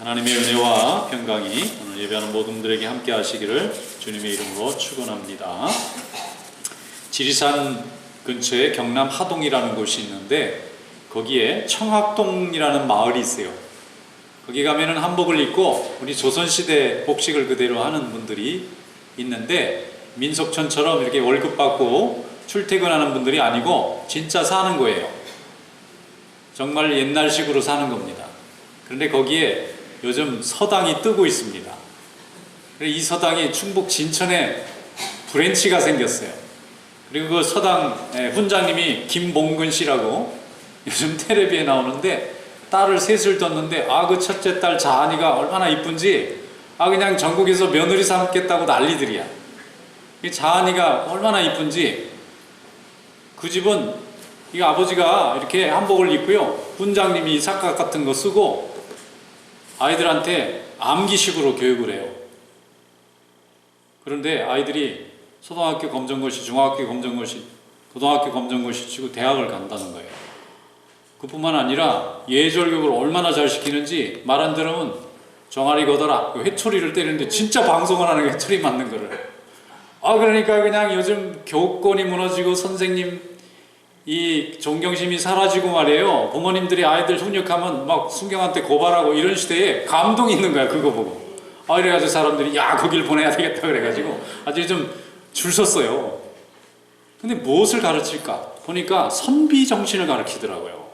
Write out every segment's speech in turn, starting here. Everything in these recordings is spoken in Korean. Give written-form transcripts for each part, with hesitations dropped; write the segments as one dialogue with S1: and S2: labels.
S1: 하나님의 은혜와 평강이 오늘 예배하는 모든 분들에게 함께 하시기를 주님의 이름으로 축원합니다. 지리산 근처에 경남 하동이라는 곳이 있는데 거기에 청학동이라는 마을이 있어요. 거기 가면은 한복을 입고 우리 조선시대 복식을 그대로 하는 분들이 있는데 민속촌처럼 이렇게 월급 받고 출퇴근하는 분들이 아니고 진짜 사는 거예요. 정말 옛날식으로 사는 겁니다. 그런데 거기에 요즘 서당이 뜨고 있습니다. 이 서당이 충북 진천에 브랜치가 생겼어요. 그리고 그 서당 훈장님이 김봉근 씨라고 요즘 텔레비에 나오는데 딸을 셋을 뒀는데 그 첫째 딸 자한이가 얼마나 이쁜지 그냥 전국에서 며느리 삼겠다고 난리들이야. 이 자한이가 얼마나 이쁜지 그 집은 이 아버지가 이렇게 한복을 입고요. 훈장님이 삭각 같은 거 쓰고 아이들한테 암기식으로 교육을 해요. 그런데 아이들이 초등학교 검정고시, 중학교 검정고시, 고등학교 검정고시 치고 대학을 간다는 거예요. 그뿐만 아니라 예절교육을 얼마나 잘 시키는지 말 안 들으면 정아리 거더라 회초리를 때리는데 진짜 방송을 하는 게 회초리 맞는 거를. 그러니까 그냥 요즘 교권이 무너지고 선생님 이 존경심이 사라지고 말이에요. 부모님들이 아이들 훈육하면 막 순경한테 고발하고 이런 시대에 감동이 있는 거야. 그거 보고 이래가지고 사람들이 거길 보내야 되겠다 그래가지고 아주 좀 줄 섰어요. 근데 무엇을 가르칠까 보니까 선비정신을 가르치더라고요.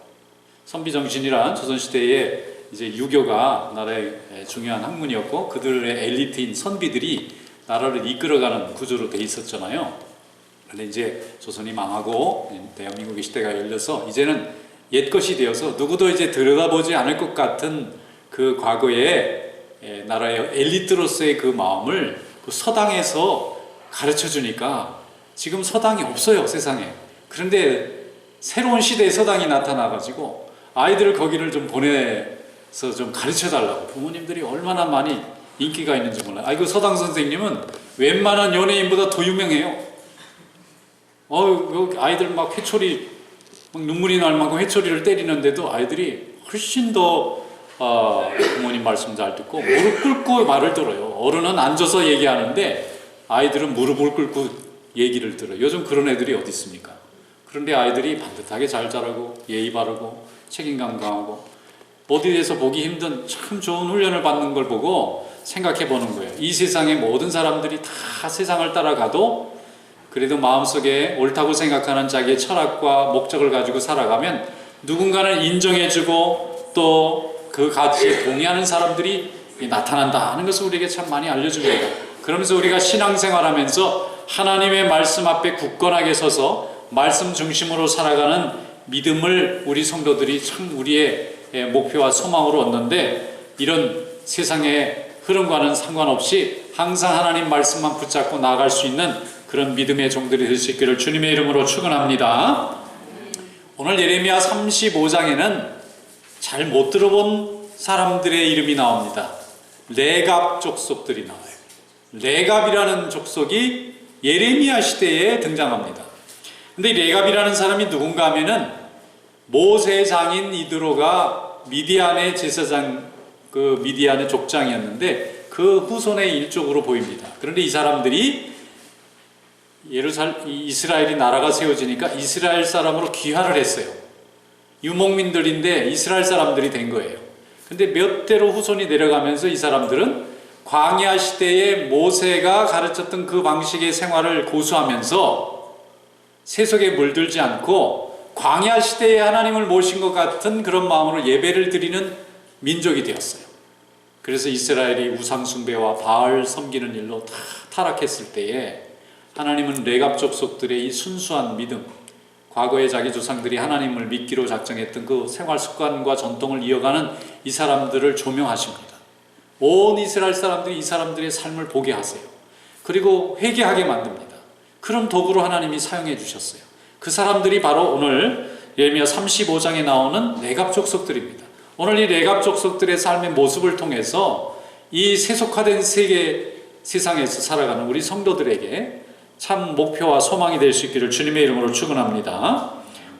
S1: 선비정신이란 조선시대에 이제 유교가 나라의 중요한 학문이었고 그들의 엘리트인 선비들이 나라를 이끌어가는 구조로 돼 있었잖아요. 근데 이제 조선이 망하고 대한민국의 시대가 열려서 이제는 옛것이 되어서 누구도 이제 들여다보지 않을 것 같은 그 과거의 나라의 엘리트로서의 그 마음을 그 서당에서 가르쳐 주니까 지금 서당이 없어요, 세상에. 그런데 새로운 시대의 서당이 나타나가지고 아이들을 거기를 좀 보내서 좀 가르쳐 달라고 부모님들이 얼마나 많이 인기가 있는지 몰라요. 그 서당 선생님은 웬만한 연예인보다 더 유명해요. 아이들 막 회초리, 막 눈물이 날 만큼 회초리를 때리는데도 아이들이 훨씬 더 부모님 말씀 잘 듣고 무릎 꿇고 말을 들어요. 어른은 앉아서 얘기하는데 아이들은 무릎을 꿇고 얘기를 들어요. 요즘 그런 애들이 어디 있습니까? 그런데 아이들이 반듯하게 잘 자라고 예의 바르고 책임감 강하고 어디에서 보기 힘든 참 좋은 훈련을 받는 걸 보고 생각해 보는 거예요. 이 세상의 모든 사람들이 다 세상을 따라가도 그래도 마음속에 옳다고 생각하는 자기의 철학과 목적을 가지고 살아가면 누군가는 인정해주고 또 그 가치에 동의하는 사람들이 나타난다 하는 것을 우리에게 참 많이 알려줍니다. 그러면서 우리가 신앙생활하면서 하나님의 말씀 앞에 굳건하게 서서 말씀 중심으로 살아가는 믿음을 우리 성도들이 참 우리의 목표와 소망으로 얻는데 이런 세상의 흐름과는 상관없이 항상 하나님 말씀만 붙잡고 나아갈 수 있는 그런 믿음의 종들이 될 수 있기를 주님의 이름으로 축원합니다. 오늘 예레미야 35장에는 잘 못 들어본 사람들의 이름이 나옵니다. 레갑 족속들이 나와요. 레갑이라는 족속이 예레미야 시대에 등장합니다. 근데 레갑이라는 사람이 누군가 하면은 모세의 장인 이드로가 미디안의 제사장, 그 미디안의 족장이었는데 그 후손의 일족으로 보입니다. 그런데 이 사람들이 이스라엘이 나라가 세워지니까 이스라엘 사람으로 귀화를 했어요. 유목민들인데 이스라엘 사람들이 된 거예요. 근데 몇 대로 후손이 내려가면서 이 사람들은 광야 시대에 모세가 가르쳤던 그 방식의 생활을 고수하면서 세속에 물들지 않고 광야 시대에 하나님을 모신 것 같은 그런 마음으로 예배를 드리는 민족이 되었어요. 그래서 이스라엘이 우상 숭배와 바알 섬기는 일로 다 타락했을 때에 하나님은 레갑 족속들의 이 순수한 믿음, 과거에 자기 조상들이 하나님을 믿기로 작정했던 그 생활 습관과 전통을 이어가는 이 사람들을 조명하십니다. 온 이스라엘 사람들이 이 사람들의 삶을 보게 하세요. 그리고 회개하게 만듭니다. 그런 도구로 하나님이 사용해 주셨어요. 그 사람들이 바로 오늘 예레미야 35장에 나오는 레갑 족속들입니다. 오늘 이 레갑 족속들의 삶의 모습을 통해서 이 세속화된 세상에서 살아가는 우리 성도들에게 참 목표와 소망이 될 수 있기를 주님의 이름으로 축원합니다.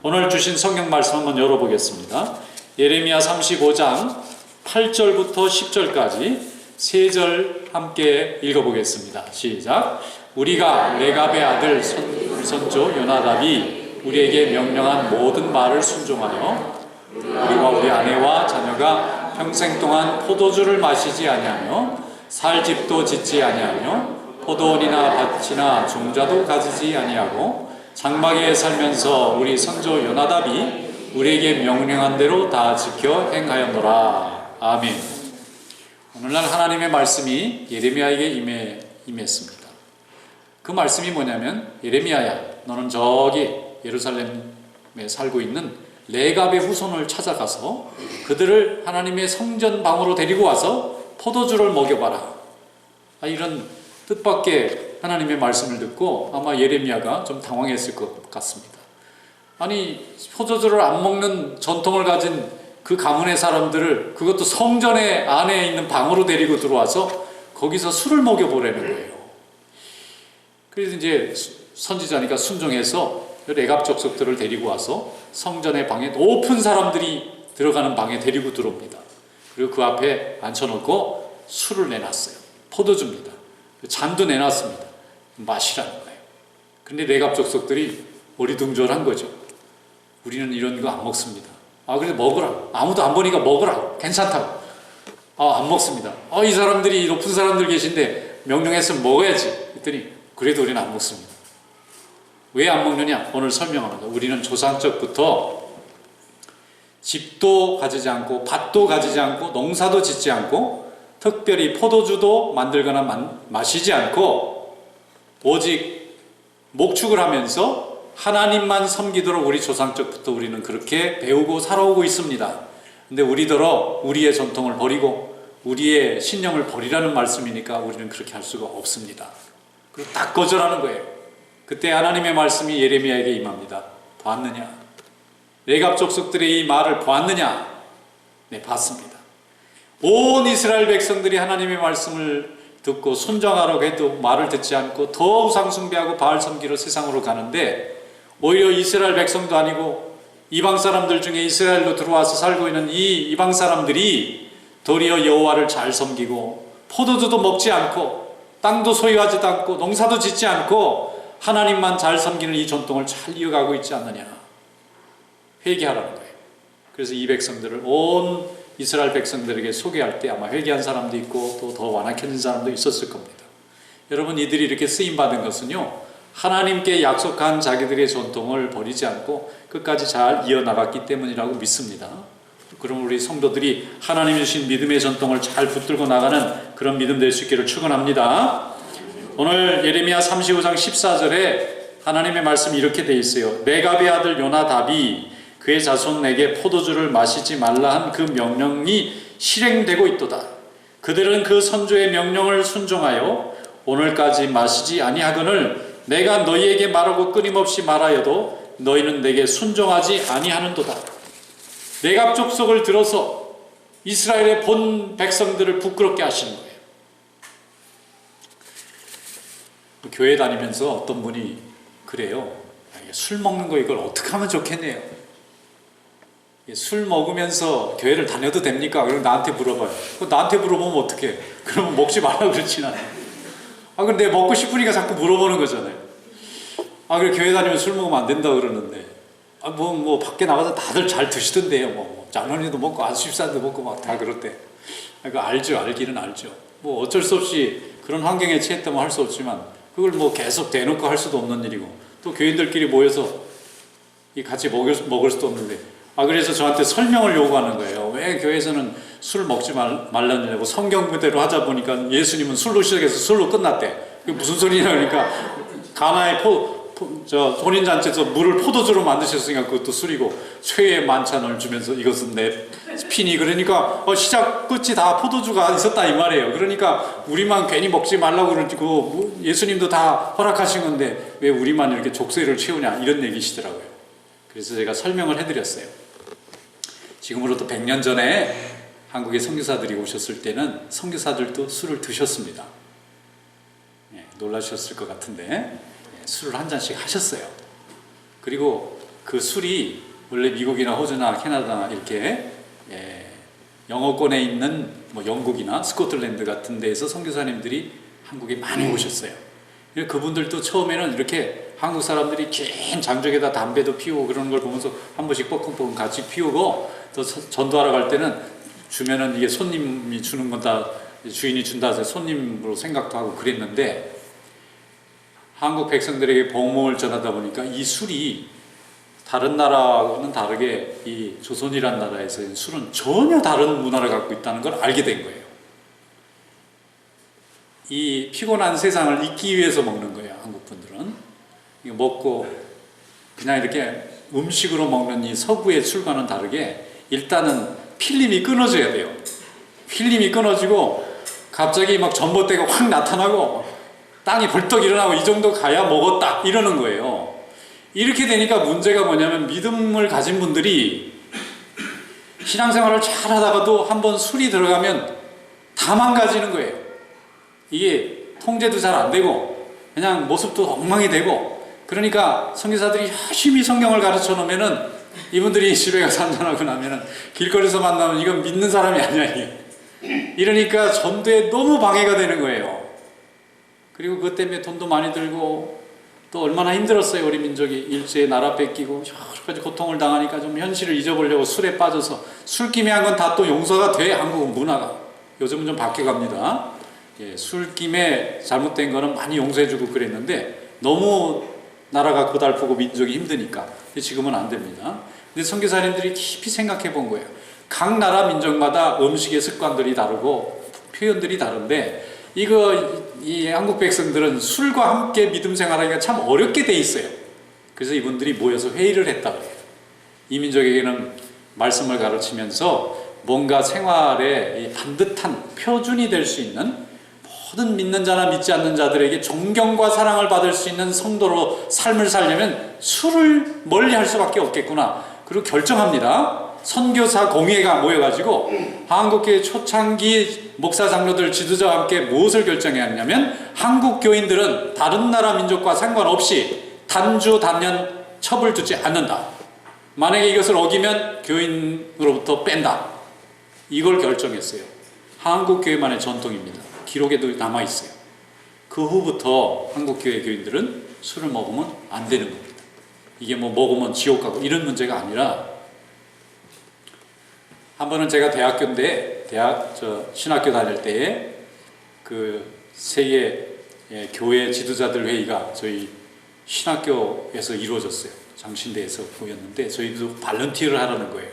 S1: 오늘 주신 성경 말씀 한번 열어보겠습니다. 예레미야 35장 8절부터 10절까지 세 절 함께 읽어보겠습니다. 시작. 우리가 레갑의 아들 선조 요나답이 우리에게 명령한 모든 말을 순종하여 우리와 우리 아내와 자녀가 평생 동안 포도주를 마시지 아니하며 살 집도 짓지 아니하며 포도원이나 밭이나 종자도 가지지 아니하고 장막에 살면서 우리 선조 요나답이 우리에게 명령한 대로 다 지켜 행하였노라. 아멘. 오늘날 하나님의 말씀이 예레미야에게 임했습니다. 그 말씀이 뭐냐면, 예레미야야, 너는 저기 예루살렘에 살고 있는 레갑의 후손을 찾아가서 그들을 하나님의 성전 방으로 데리고 와서 포도주를 먹여봐라. 이런 뜻밖의 하나님의 말씀을 듣고 아마 예레미야가 좀 당황했을 것 같습니다. 아니, 포도주를 안 먹는 전통을 가진 그 가문의 사람들을, 그것도 성전의 안에 있는 방으로 데리고 들어와서 거기서 술을 먹여보라는 거예요. 그래서 이제 선지자니까 순종해서 레갑 족속들을 데리고 와서 성전의 방에, 높은 사람들이 들어가는 방에 데리고 들어옵니다. 그리고 그 앞에 앉혀놓고 술을 내놨어요. 포도주입니다. 잔도 내놨습니다. 마시라는 거예요. 근데 레갑 족속들이 어리둥절한 거죠. 우리는 이런 거 안 먹습니다. 그래서 먹으라. 아무도 안 보니까 먹으라. 괜찮다고. 안 먹습니다. 이 사람들이, 높은 사람들 계신데 명령했으면 먹어야지. 그랬더니 그래도 우리는 안 먹습니다. 왜 안 먹느냐? 오늘 설명합니다. 우리는 조상적부터 집도 가지지 않고 밭도 가지지 않고 농사도 짓지 않고 특별히 포도주도 만들거나 마시지 않고 오직 목축을 하면서 하나님만 섬기도록 우리 조상적부터 우리는 그렇게 배우고 살아오고 있습니다. 근데 우리더러 우리의 전통을 버리고 우리의 신념을 버리라는 말씀이니까 우리는 그렇게 할 수가 없습니다. 그리고 딱 거절하는 거예요. 그때 하나님의 말씀이 예레미야에게 임합니다. 봤느냐? 레갑 족속들의 이 말을 보았느냐? 네, 봤습니다. 온 이스라엘 백성들이 하나님의 말씀을 듣고 순종하라고 해도 말을 듣지 않고 더 우상 숭배하고 바알 섬기러 세상으로 가는데, 오히려 이스라엘 백성도 아니고 이방 사람들 중에 이스라엘로 들어와서 살고 있는 이 이방 사람들이 도리어 여호와를 잘 섬기고 포도주도 먹지 않고 땅도 소유하지도 않고 농사도 짓지 않고 하나님만 잘 섬기는 이 전통을 잘 이어가고 있지 않느냐. 회개하라는 거예요. 그래서 이 백성들을 온 이스라엘 백성들에게 소개할 때 아마 회개한 사람도 있고 또 더 완악해진 사람도 있었을 겁니다. 여러분, 이들이 이렇게 쓰임받은 것은요, 하나님께 약속한 자기들의 전통을 버리지 않고 끝까지 잘 이어나갔기 때문이라고 믿습니다. 그럼 우리 성도들이 하나님이 주신 믿음의 전통을 잘 붙들고 나가는 그런 믿음 될 수 있기를 축원합니다. 오늘 예레미야 35장 14절에 하나님의 말씀이 이렇게 돼 있어요. 레갑의 아들 요나답이 그의 자손에게 포도주를 마시지 말라 한 그 명령이 실행되고 있도다. 그들은 그 선조의 명령을 순종하여 오늘까지 마시지 아니하거늘 내가 너희에게 말하고 끊임없이 말하여도 너희는 내게 순종하지 아니하는도다. 레갑 족속을 들어서 이스라엘의 본 백성들을 부끄럽게 하시는 거예요. 교회 다니면서 어떤 분이 그래요. 술 먹는 거 이걸 어떻게 하면 좋겠네요. 술 먹으면서 교회를 다녀도 됩니까? 그럼 나한테 물어봐요. 나한테 물어보면 어떡해? 그러면 먹지 말라고 그러진 않아요. 근데 먹고 싶으니까 자꾸 물어보는 거잖아요. 그래, 교회 다니면 술 먹으면 안 된다 그러는데, 밖에 나가서 다들 잘 드시던데요. 장로님도 먹고, 안수집사도 먹고 막 다 그렇대. 알죠. 알기는 알죠. 어쩔 수 없이 그런 환경에 처했다면 할 수 없지만, 그걸 계속 대놓고 할 수도 없는 일이고, 또 교인들끼리 모여서 같이 먹을 수도 없는데, 그래서 저한테 설명을 요구하는 거예요. 왜 교회에서는 술 먹지 말라느냐고. 성경 그대로 하자 보니까 예수님은 술로 시작해서 술로 끝났대. 그게 무슨 소리냐 그러니까, 가나의 혼인잔치에서 물을 포도주로 만드셨으니까 그것도 술이고, 최의 만찬을 주면서 이것은 내 피니. 그러니까 시작 끝이 다 포도주가 있었다 이 말이에요. 그러니까 우리만 괜히 먹지 말라고 그러고 예수님도 다 허락하신 건데 왜 우리만 이렇게 족쇄를 채우냐, 이런 얘기시더라고요. 그래서 제가 설명을 해드렸어요. 지금으로부터 100년 전에 한국에 선교사들이 오셨을 때는 선교사들도 술을 드셨습니다. 놀라셨을 것 같은데 술을 한 잔씩 하셨어요. 그리고 그 술이 원래 미국이나 호주나 캐나다나 이렇게 영어권에 있는 뭐 영국이나 스코틀랜드 같은 데에서 선교사님들이 한국에 많이 오셨어요. 그분들도 처음에는 이렇게 한국 사람들이 긴 장족에다 담배도 피우고 그러는 걸 보면서 한 번씩 뻐끔뻐끔 같이 피우고, 또 전도하러 갈 때는 주면은 이게 손님이 주는 건 다 주인이 준다 해서 손님으로 생각도 하고 그랬는데, 한국 백성들에게 복음을 전하다 보니까 이 술이 다른 나라하고는 다르게 이 조선이라는 나라에서의 술은 전혀 다른 문화를 갖고 있다는 걸 알게 된 거예요. 이 피곤한 세상을 잊기 위해서 먹는 거예요. 한국 분들은 이거 먹고 그냥 이렇게 음식으로 먹는 이 서구의 술과는 다르게 일단은 필름이 끊어져야 돼요. 필름이 끊어지고 갑자기 막 전봇대가 확 나타나고 땅이 벌떡 일어나고 이 정도 가야 먹었다 이러는 거예요. 이렇게 되니까 문제가 뭐냐면, 믿음을 가진 분들이 신앙생활을 잘 하다가도 한번 술이 들어가면 다 망가지는 거예요. 이게 통제도 잘 안 되고 그냥 모습도 엉망이 되고, 그러니까 선교사들이 열심히 성경을 가르쳐 놓으면은 이분들이 집에 가서 한잔하고 나면은 길거리에서 만나면 이건 믿는 사람이 아니야 이게. 이러니까 전도에 너무 방해가 되는 거예요. 그리고 그것 때문에 돈도 많이 들고 또 얼마나 힘들었어요. 우리 민족이 일제에 나라 뺏기고 여러 가지 고통을 당하니까 좀 현실을 잊어보려고 술에 빠져서, 술김에 한 건 다 또 용서가 돼. 한국은 문화가 요즘은 좀 바뀌어갑니다. 예, 술김에 잘못된 거는 많이 용서해주고 그랬는데 너무 나라가 고달프고 민족이 힘드니까 지금은 안 됩니다. 근데 선교사님들이 깊이 생각해 본 거예요. 각 나라 민족마다 음식의 습관들이 다르고 표현들이 다른데, 이 한국 백성들은 술과 함께 믿음 생활하기가 참 어렵게 돼 있어요. 그래서 이분들이 모여서 회의를 했다 그래요. 이 민족에게는 말씀을 가르치면서 뭔가 생활에 반듯한 표준이 될 수 있는, 모든 믿는 자나 믿지 않는 자들에게 존경과 사랑을 받을 수 있는 성도로 삶을 살려면 술을 멀리 할 수밖에 없겠구나. 그리고 결정합니다. 선교사 공회가 모여가지고 한국교회 초창기 목사 장로들 지도자와 함께 무엇을 결정했냐면, 한국 교인들은 다른 나라 민족과 상관없이 단주 단년 첩을 두지 않는다. 만약에 이것을 어기면 교인으로부터 뺀다. 이걸 결정했어요. 한국교회만의 전통입니다. 기록에도 남아있어요. 그 후부터 한국교회 교인들은 술을 먹으면 안 되는 겁니다. 이게 뭐 먹으면 지옥 가고 이런 문제가 아니라, 한 번은 제가 대학교인데, 신학교 다닐 때에 그 세계 교회 지도자들 회의가 저희 신학교에서 이루어졌어요. 장신대에서 보였는데 저희도 발런티어를 하라는 거예요.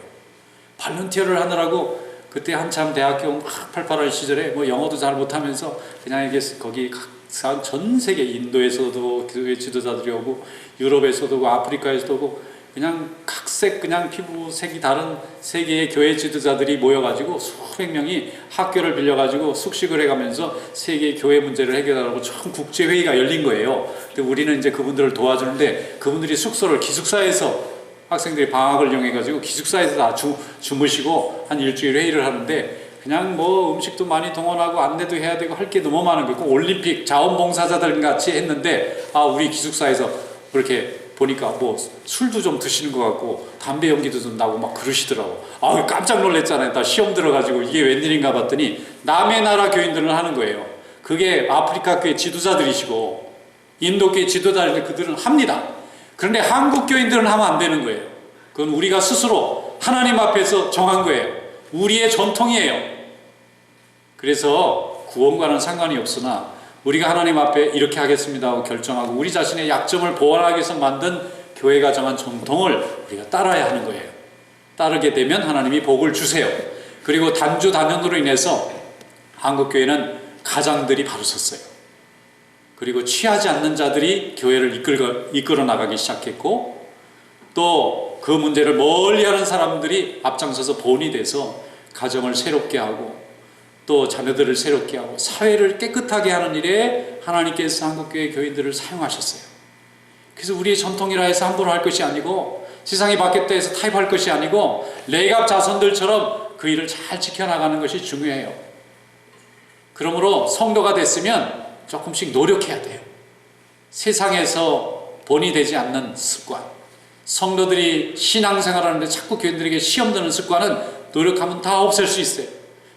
S1: 발런티어를 하느라고 그때 한참 대학교 막 팔팔할 시절에 뭐 영어도 잘 못하면서 그냥 이게 거기 전 세계, 인도에서도 교회 지도자들이 오고 유럽에서도 오고 아프리카에서도 오고 그냥 각색, 그냥 피부색이 다른 세계의 교회 지도자들이 모여가지고 수백 명이 학교를 빌려가지고 숙식을 해가면서 세계의 교회 문제를 해결하라고 처음 국제회의가 열린 거예요. 근데 우리는 이제 그분들을 도와주는데, 그분들이 숙소를 기숙사에서, 학생들이 방학을 이용해가지고 기숙사에서 다 주무시고 한 일주일 회의를 하는데, 그냥 뭐 음식도 많이 동원하고 안내도 해야 되고 할 게 너무 많은 거고, 올림픽 자원봉사자들 같이 했는데, 우리 기숙사에서 그렇게 보니까 뭐 술도 좀 드시는 것 같고 담배 연기도 좀 나고 막 그러시더라고. 깜짝 놀랐잖아요. 나 시험 들어가지고 이게 웬일인가 봤더니 남의 나라 교인들은 하는 거예요. 그게 아프리카 교회 지도자들이시고 인도 교회 지도자들, 그들은 합니다. 그런데 한국 교인들은 하면 안 되는 거예요. 그건 우리가 스스로 하나님 앞에서 정한 거예요. 우리의 전통이에요. 그래서 구원과는 상관이 없으나 우리가 하나님 앞에 이렇게 하겠습니다 하고 결정하고, 우리 자신의 약점을 보완하기 위해서 만든 교회가 정한 전통을 우리가 따라야 하는 거예요. 따르게 되면 하나님이 복을 주세요. 그리고 단주 단연으로 인해서 한국교회는 가장들이 바로 섰어요. 그리고 취하지 않는 자들이 교회를 이끌어 나가기 시작했고, 또 그 문제를 멀리하는 사람들이 앞장서서 본이 돼서 가정을 새롭게 하고 또 자녀들을 새롭게 하고 사회를 깨끗하게 하는 일에 하나님께서 한국교회 교인들을 사용하셨어요. 그래서 우리의 전통이라 해서 함부로 할 것이 아니고, 세상이 바뀌었다 해서 타협할 것이 아니고, 레갑 자손들처럼 그 일을 잘 지켜나가는 것이 중요해요. 그러므로 성도가 됐으면 조금씩 노력해야 돼요. 세상에서 본이 되지 않는 습관, 성도들이 신앙생활하는데 자꾸 교인들에게 시험 드는 습관은 노력하면 다 없앨 수 있어요.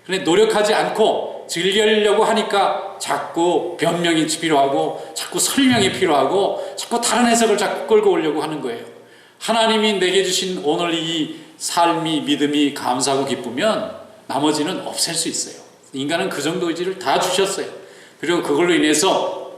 S1: 그런데 노력하지 않고 즐기려고 하니까 자꾸 변명이 필요하고 자꾸 설명이 필요하고 자꾸 다른 해석을 자꾸 끌고 오려고 하는 거예요. 하나님이 내게 주신 오늘 이 삶이 믿음이 감사하고 기쁘면 나머지는 없앨 수 있어요. 인간은 그 정도 의지를 다 주셨어요. 그리고 그걸로 인해서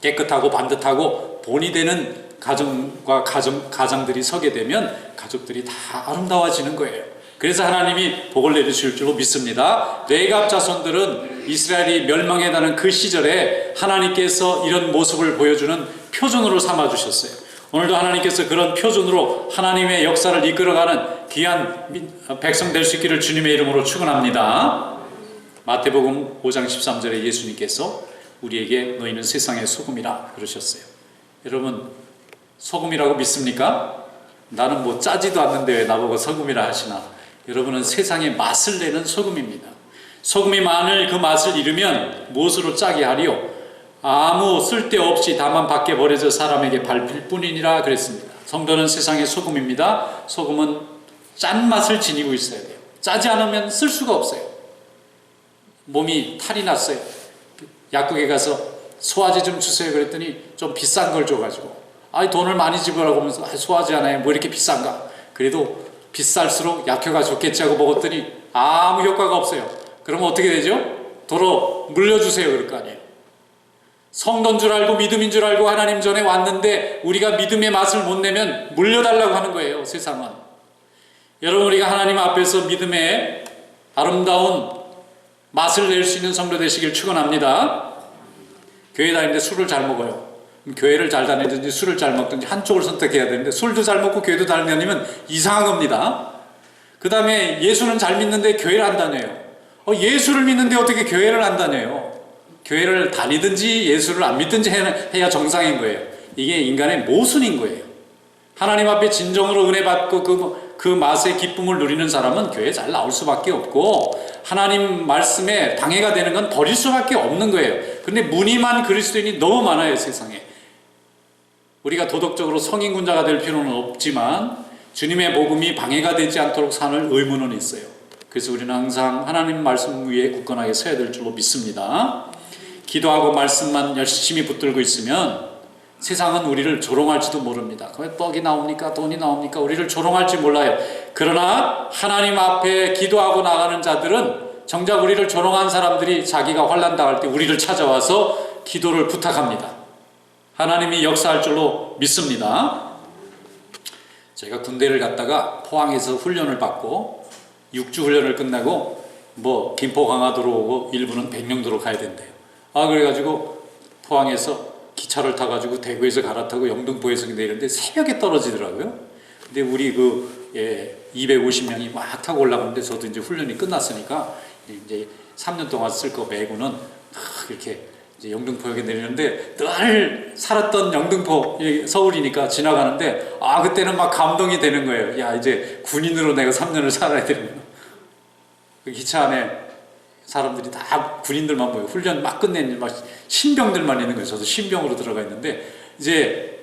S1: 깨끗하고 반듯하고 본이 되는 가정과 가장들이 서게 되면 가족들이 다 아름다워지는 거예요. 그래서 하나님이 복을 내리실 줄로 믿습니다. 레갑 자손들은 이스라엘이 멸망해가는 그 시절에 하나님께서 이런 모습을 보여주는 표준으로 삼아주셨어요. 오늘도 하나님께서 그런 표준으로 하나님의 역사를 이끌어가는 귀한 백성 될 수 있기를 주님의 이름으로 축원합니다. 마태복음 5장 13절에 예수님께서 우리에게 너희는 세상의 소금이라 그러셨어요. 여러분, 소금이라고 믿습니까? 나는 뭐 짜지도 않는데 왜 나보고 소금이라 하시나? 여러분은 세상의 맛을 내는 소금입니다. 소금이 만일 그 맛을 잃으면 무엇으로 짜게 하리요? 아무 쓸데없이 다만 밖에 버려져 사람에게 밟힐 뿐이니라 그랬습니다. 성도는 세상의 소금입니다. 소금은 짠맛을 지니고 있어야 돼요. 짜지 않으면 쓸 수가 없어요. 몸이 탈이 났어요. 약국에 가서 소화제 좀 주세요 그랬더니 좀 비싼 걸 줘가지고 돈을 많이 지불하고 하면서 소화제 하나에 뭐 이렇게 비싼가? 그래도 비쌀수록 약효가 좋겠지 하고 먹었더니 아무 효과가 없어요. 그러면 어떻게 되죠? 도로 물려주세요 그럴 거 아니에요. 성도인 줄 알고 믿음인 줄 알고 하나님 전에 왔는데 우리가 믿음의 맛을 못 내면 물려달라고 하는 거예요. 세상은. 여러분, 우리가 하나님 앞에서 믿음의 아름다운 맛을 낼 수 있는 성도 되시길 축원합니다. 교회 다니는데 술을 잘 먹어요. 교회를 잘 다니든지 술을 잘 먹든지 한쪽을 선택해야 되는데 술도 잘 먹고 교회도 잘 다니면 이상한 겁니다. 그 다음에 예수는 잘 믿는데 교회를 안 다녀요. 예수를 믿는데 어떻게 교회를 안 다녀요? 교회를 다니든지 예수를 안 믿든지 해야 정상인 거예요. 이게 인간의 모순인 거예요. 하나님 앞에 진정으로 은혜 받고 그 맛의 기쁨을 누리는 사람은 교회에 잘 나올 수밖에 없고 하나님 말씀에 방해가 되는 건 버릴 수밖에 없는 거예요. 그런데 무늬만 그리스도인이 너무 많아요, 세상에. 우리가 도덕적으로 성인군자가 될 필요는 없지만 주님의 복음이 방해가 되지 않도록 사는 의무는 있어요. 그래서 우리는 항상 하나님 말씀 위에 굳건하게 서야 될 줄로 믿습니다. 기도하고 말씀만 열심히 붙들고 있으면 세상은 우리를 조롱할지도 모릅니다. 왜 떡이 나옵니까? 돈이 나옵니까? 우리를 조롱할지 몰라요. 그러나 하나님 앞에 기도하고 나가는 자들은 정작 우리를 조롱한 사람들이 자기가 환난 당할 때 우리를 찾아와서 기도를 부탁합니다. 하나님이 역사할 줄로 믿습니다. 제가 군대를 갔다가 포항에서 훈련을 받고 6주 훈련을 끝나고 김포 강화도로 오고 일부는 백령도로 가야 된대요. 그래가지고 포항에서 기차를 타가지고 대구에서 갈아타고 영등포에서 내리는데 새벽에 떨어지더라고요. 근데 우리 250명이 막 타고 올라가는데 저도 이제 훈련이 끝났으니까 이제 3년 동안 쓸 거 메고는 이렇게 이제 영등포역에 내리는데 늘 살았던 영등포, 서울이니까 지나가는데 그때는 막 감동이 되는 거예요. 야, 이제 군인으로 내가 3년을 살아야 되는구나. 그 기차 안에 사람들이 다 군인들만 보여요. 훈련 막 끝낸 막 신병들만 있는 거예요. 저도 신병으로 들어가 있는데 이제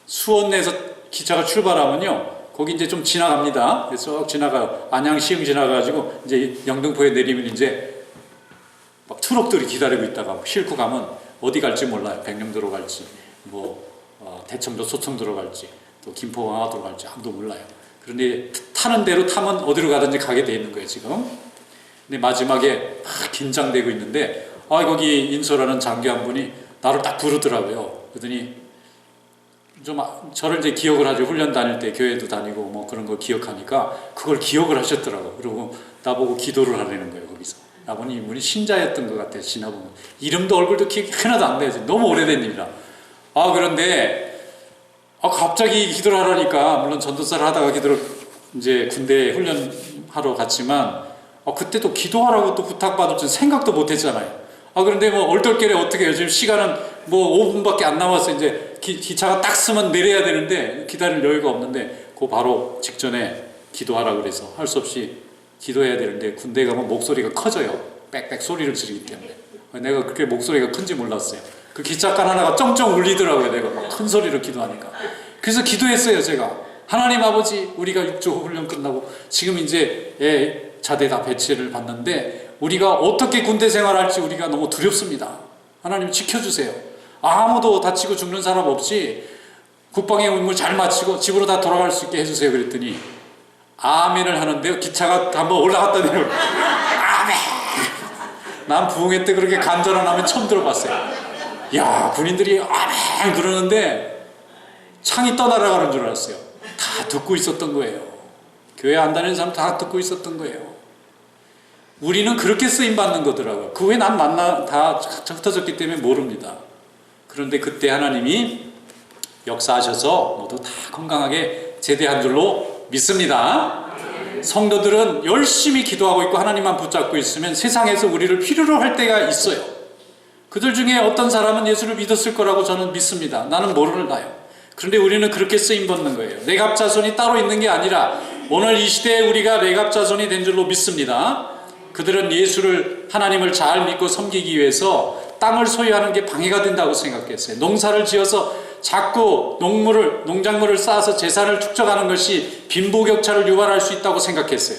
S1: 수원에서 기차가 출발하면요, 거기 이제 좀 지나갑니다. 그래서 지나가요. 안양 시흥 지나가가지고 이제 영등포에 내리면 이제 막 트럭들이 기다리고 있다가 싣고 가면 어디 갈지 몰라요. 백령도로 갈지, 대청도 소청도로 갈지, 또 김포 강화도로 갈지 아무도 몰라요. 그런데 타는 대로 타면 어디로 가든지 가게 돼 있는 거예요, 지금. 근데 마지막에 긴장되고 있는데 거기 인솔하는 장교 한 분이 나를 딱 부르더라고요. 그러더니 좀 저를 이제 기억을 하죠. 훈련 다닐 때 교회도 다니고 그런 거 기억하니까 그걸 기억을 하셨더라고요. 그리고 나보고 기도를 하라는 거예요. 거기서 나보니 이분이 신자였던 것 같아요. 지나보면 이름도 얼굴도 기억이 하나도 안 나요. 너무 오래된 일이라. 그런데 갑자기 기도를 하라니까, 물론 전도사를 하다가 기도를 이제 군대 훈련하러 갔지만 그때도 기도하라고 또 부탁받을 줄 생각도 못 했잖아요. 그런데 얼떨결에 어떻게 해요? 지금 시간은 5분밖에 안 남았어요. 이제 기차가 딱 쓰면 내려야 되는데 기다릴 여유가 없는데 그 바로 직전에 기도하라고 그래서 할 수 없이 기도해야 되는데 군대 가면 목소리가 커져요. 빽빽 소리를 지르기 때문에. 내가 그렇게 목소리가 큰지 몰랐어요. 그 기차간 하나가 쩡쩡 울리더라고요. 내가 막 큰 소리로 기도하니까. 그래서 기도했어요, 제가. 하나님 아버지, 우리가 6주 훈련 끝나고 지금 이제 자대다 배치를 받는데 우리가 어떻게 군대 생활할지 우리가 너무 두렵습니다. 하나님 지켜주세요. 아무도 다치고 죽는 사람 없이 국방의 임무를 잘 마치고 집으로 다 돌아갈 수 있게 해주세요. 그랬더니 아멘을 하는데요, 기차가 한번 올라갔다 내려 아멘. 난 부흥회 때 그렇게 간절한 아멘 처음 들어봤어요. 야, 군인들이 아멘 그러는데 창이 떠날아가는 줄 알았어요. 다 듣고 있었던 거예요. 교회 안 다니는 사람 다 듣고 있었던 거예요. 우리는 그렇게 쓰임받는 거더라고요. 그 후에 난 다 흩어졌기 때문에 모릅니다. 그런데 그때 하나님이 역사하셔서 모두 다 건강하게 제대한 줄로 믿습니다. 성도들은 열심히 기도하고 있고 하나님만 붙잡고 있으면 세상에서 우리를 필요로 할 때가 있어요. 그들 중에 어떤 사람은 예수를 믿었을 거라고 저는 믿습니다. 나는 모르나요. 그런데 우리는 그렇게 쓰임받는 거예요. 레갑 자손이 따로 있는 게 아니라 오늘 이 시대에 우리가 레갑 자손이 된 줄로 믿습니다. 그들은 예수를, 하나님을 잘 믿고 섬기기 위해서 땅을 소유하는 게 방해가 된다고 생각했어요. 농사를 지어서 자꾸 농작물을 쌓아서 재산을 축적하는 것이 빈부격차를 유발할 수 있다고 생각했어요.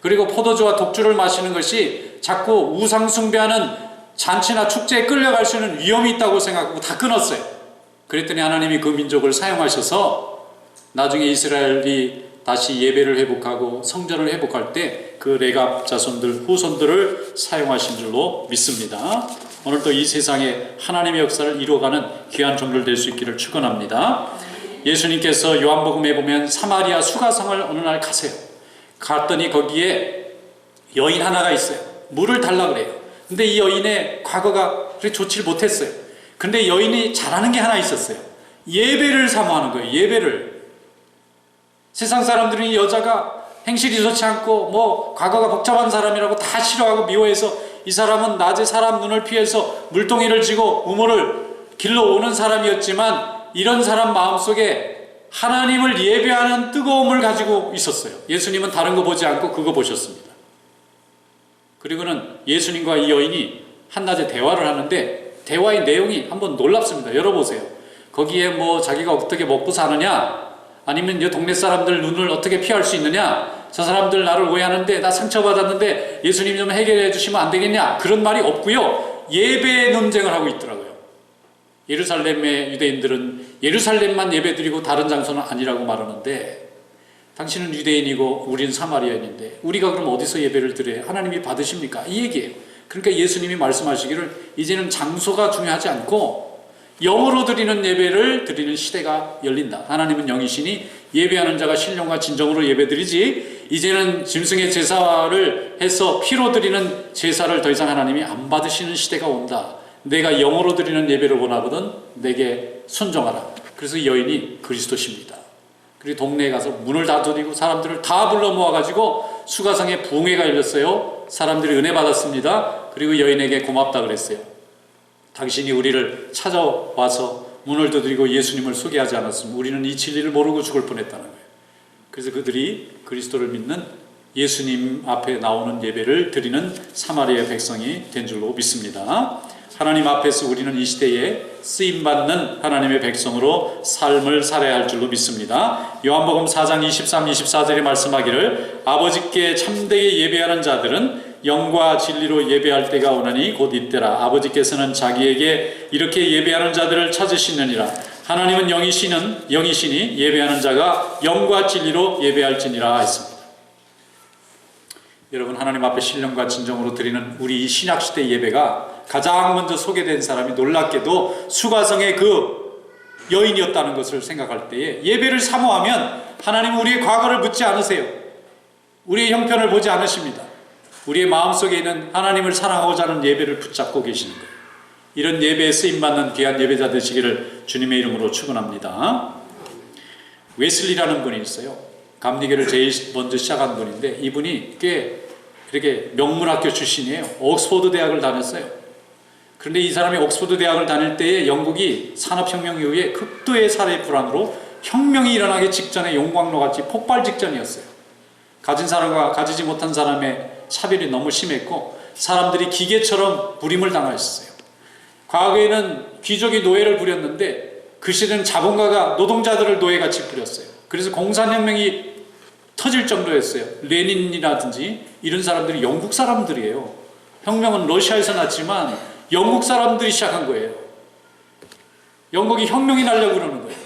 S1: 그리고 포도주와 독주를 마시는 것이 자꾸 우상숭배하는 잔치나 축제에 끌려갈 수 있는 위험이 있다고 생각하고 다 끊었어요. 그랬더니 하나님이 그 민족을 사용하셔서 나중에 이스라엘이 다시 예배를 회복하고 성전을 회복할 때 그 레갑 자손들, 후손들을 사용하신 줄로 믿습니다. 오늘도 이 세상에 하나님의 역사를 이루어가는 귀한 종들 될 수 있기를 축원합니다. 예수님께서 요한복음에 보면 사마리아 수가성을 어느 날 가세요. 갔더니 거기에 여인 하나가 있어요. 물을 달라 그래요. 근데 이 여인의 과거가 그렇게 좋지 못했어요. 근데 여인이 잘하는 게 하나 있었어요. 예배를 사모하는 거예요. 예배를. 세상 사람들은 이 여자가 행실이 좋지 않고 뭐 과거가 복잡한 사람이라고 다 싫어하고 미워해서 이 사람은 낮에 사람 눈을 피해서 물동이를 쥐고 우물을 길러 오는 사람이었지만 이런 사람 마음속에 하나님을 예배하는 뜨거움을 가지고 있었어요. 예수님은 다른 거 보지 않고 그거 보셨습니다. 그리고는 예수님과 이 여인이 한낮에 대화를 하는데 대화의 내용이 한번 놀랍습니다. 열어보세요. 거기에 뭐 자기가 어떻게 먹고 사느냐, 아니면 이 동네 사람들 눈을 어떻게 피할 수 있느냐, 저 사람들 나를 오해하는데 나 상처받았는데 예수님 좀 해결해 주시면 안 되겠냐, 그런 말이 없고요. 예배 논쟁을 하고 있더라고요. 예루살렘의 유대인들은 예루살렘만 예배드리고 다른 장소는 아니라고 말하는데 당신은 유대인이고 우리는 사마리아인인데 우리가 그럼 어디서 예배를 드려야 하나님이 받으십니까? 이 얘기예요. 그러니까 예수님이 말씀하시기를 이제는 장소가 중요하지 않고 영으로 드리는 예배를 드리는 시대가 열린다. 하나님은 영이시니 예배하는 자가 신령과 진정으로 예배드리지 이제는 짐승의 제사를 해서 피로 드리는 제사를 더 이상 하나님이 안 받으시는 시대가 온다. 내가 영으로 드리는 예배를 원하거든 내게 순종하라. 그래서 이 여인이 그리스도십니다. 그리고 동네에 가서 문을 다 두드리고 사람들을 다 불러 모아가지고 수가성에 부흥회가 열렸어요. 사람들이 은혜 받았습니다. 그리고 여인에게 고맙다 그랬어요. 당신이 우리를 찾아와서 문을 두드리고 예수님을 소개하지 않았으면 우리는 이 진리를 모르고 죽을 뻔했다는 거예요. 그래서 그들이 그리스도를 믿는 예수님 앞에 나오는 예배를 드리는 사마리아 백성이 된 줄로 믿습니다. 하나님 앞에서 우리는 이 시대에 쓰임받는 하나님의 백성으로 삶을 살아야 할 줄로 믿습니다. 요한복음 4장 23, 24절에 말씀하기를 아버지께 참되게 예배하는 자들은 영과 진리로 예배할 때가 오나니 곧 이때라. 아버지께서는 자기에게 이렇게 예배하는 자들을 찾으시느니라. 하나님은 영이시니 예배하는 자가 영과 진리로 예배할지니라 했습니다. 여러분, 하나님 앞에 신령과 진정으로 드리는 우리 이 신약시대 예배가 가장 먼저 소개된 사람이 놀랍게도 수가성의 그 여인이었다는 것을 생각할 때에 예배를 사모하면 하나님은 우리의 과거를 묻지 않으세요. 우리의 형편을 보지 않으십니다. 우리의 마음속에 있는 하나님을 사랑하고자 하는 예배를 붙잡고 계시는 거예요. 이런 예배에 쓰임받는 귀한 예배자 되시기를 주님의 이름으로 축원합니다. 웨슬리라는 분이 있어요. 감리교를 제일 먼저 시작한 분인데 이분이 꽤 이렇게 명문학교 출신이에요. 옥스퍼드 대학을 다녔어요. 그런데 이 사람이 옥스퍼드 대학을 다닐 때에 영국이 산업혁명 이후에 극도의 사회 불안으로 혁명이 일어나기 직전에 용광로같이 폭발 직전이었어요. 가진 사람과 가지지 못한 사람의 차별이 너무 심했고 사람들이 기계처럼 부림을 당하였어요. 과거에는 귀족이 노예를 부렸는데 그 시대는 자본가가 노동자들을 노예같이 부렸어요. 그래서 공산혁명이 터질 정도였어요. 레닌이라든지 이런 사람들이 영국 사람들이에요. 혁명은 러시아에서 났지만 영국 사람들이 시작한 거예요. 영국이 혁명이 나려고 그러는 거예요.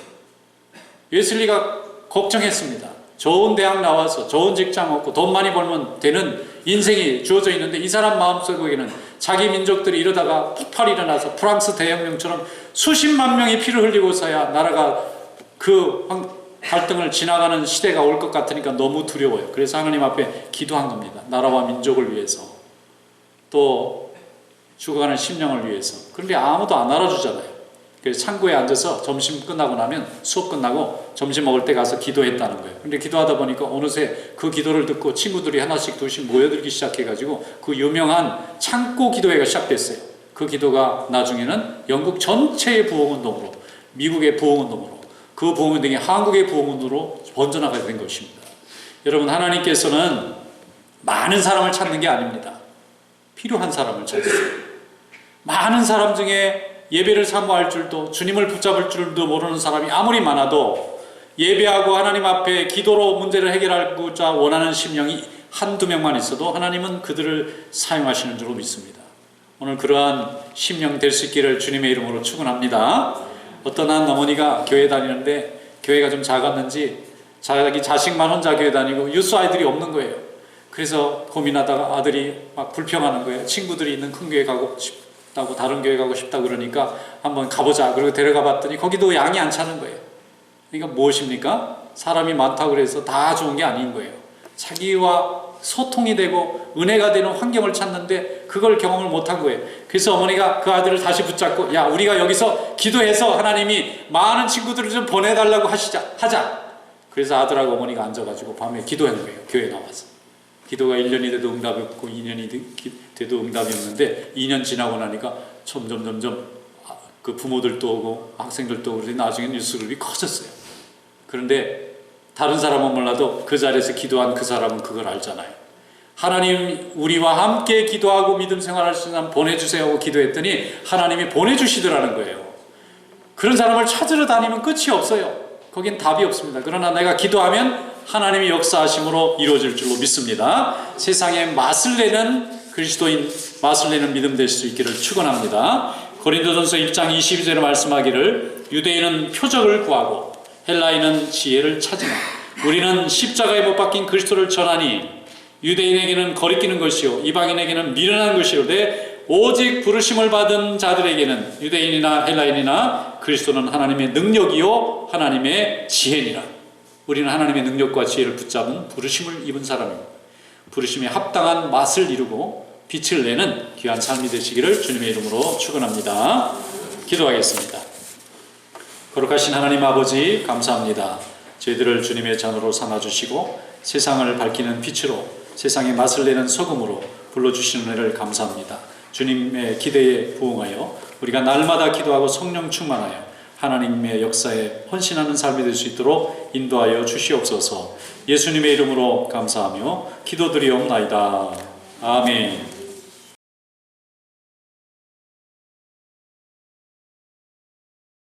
S1: 웨슬리가 걱정했습니다. 좋은 대학 나와서 좋은 직장 얻고 돈 많이 벌면 되는 인생이 주어져 있는데 이 사람 마음속에는 자기 민족들이 이러다가 폭발이 일어나서 프랑스 대혁명처럼 수십만 명이 피를 흘리고서야 나라가 그 갈등을 지나가는 시대가 올 것 같으니까 너무 두려워요. 그래서 하나님 앞에 기도한 겁니다. 나라와 민족을 위해서, 또 죽어가는 심령을 위해서. 그런데 아무도 안 알아주잖아요. 그래서 창고에 앉아서 점심 끝나고 나면, 수업 끝나고 점심 먹을 때 가서 기도했다는 거예요. 근데 기도하다 보니까 어느새 그 기도를 듣고 친구들이 하나씩 둘씩 모여들기 시작해가지고 그 유명한 창고 기도회가 시작됐어요. 그 기도가 나중에는 영국 전체의 부흥운동으로, 미국의 부흥운동으로, 그 부흥운동이 한국의 부흥운동으로 번져나가게 된 것입니다. 여러분, 하나님께서는 많은 사람을 찾는 게 아닙니다. 필요한 사람을 찾으세요. 많은 사람 중에 예배를 사모할 줄도, 주님을 붙잡을 줄도 모르는 사람이 아무리 많아도 예배하고 하나님 앞에 기도로 문제를 해결하고자 원하는 심령이 한두 명만 있어도 하나님은 그들을 사용하시는 줄로 믿습니다. 오늘 그러한 심령 될 수 있기를 주님의 이름으로 축원합니다. 어떤 한 어머니가 교회 다니는데 교회가 좀 작았는지 자기 자식만 혼자 교회 다니고 유스 아이들이 없는 거예요. 그래서 고민하다가 아들이 막 불평하는 거예요. 친구들이 있는 큰 교회 가고 싶다고, 다른 교회 가고 싶다고 그러니까 한번 가보자. 그리고 데려가 봤더니 거기도 양이 안 차는 거예요. 그러니까 무엇입니까? 사람이 많다고 그래서 다 좋은 게 아닌 거예요. 자기와 소통이 되고 은혜가 되는 환경을 찾는데 그걸 경험을 못한 거예요. 그래서 어머니가 그 아들을 다시 붙잡고, 야, 우리가 여기서 기도해서 하나님이 많은 친구들을 좀 보내달라고 하자. 그래서 아들하고 어머니가 앉아가지고 밤에 기도하는 거예요. 교회에 나와서. 기도가 1년이 돼도 응답이 없고 2년이 돼도 응답이 없는데 2년 지나고 나니까 점점 그 부모들도 오고 학생들도 오고 나중에 뉴스그룹이 커졌어요. 그런데 다른 사람은 몰라도 그 자리에서 기도한 그 사람은 그걸 알잖아요. 하나님, 우리와 함께 기도하고 믿음 생활할 수 있는 사람 보내주세요 하고 기도했더니 하나님이 보내주시더라는 거예요. 그런 사람을 찾으러 다니면 끝이 없어요. 거긴 답이 없습니다. 그러나 내가 기도하면 하나님이 역사하심으로 이루어질 줄로 믿습니다. 세상에 맛을 내는 그리스도인, 맛을 내는 믿음 될 수 있기를 축원합니다. 고린도전서 1장 22절에 말씀하기를 유대인은 표적을 구하고 헬라인은 지혜를 찾으나 우리는 십자가에 못 박힌 그리스도를 전하니 유대인에게는 거리끼는 것이요 이방인에게는 미련한 것이로되 오직 부르심을 받은 자들에게는 유대인이나 헬라인이나 그리스도는 하나님의 능력이요 하나님의 지혜니라. 우리는 하나님의 능력과 지혜를 붙잡은 부르심을 입은 사람입니다. 부르심에 합당한 맛을 이루고 빛을 내는 귀한 삶이 되시기를 주님의 이름으로 축원합니다. 기도하겠습니다. 거룩하신 하나님 아버지, 감사합니다. 저희들을 주님의 자녀로 삼아주시고 세상을 밝히는 빛으로, 세상의 맛을 내는 소금으로 불러주시는 은혜를 감사합니다. 주님의 기대에 부응하여 우리가 날마다 기도하고 성령 충만하여 하나님의 역사에 헌신하는 삶이 될 수 있도록 인도하여 주시옵소서. 예수님의 이름으로 감사하며 기도드리옵나이다. 아멘.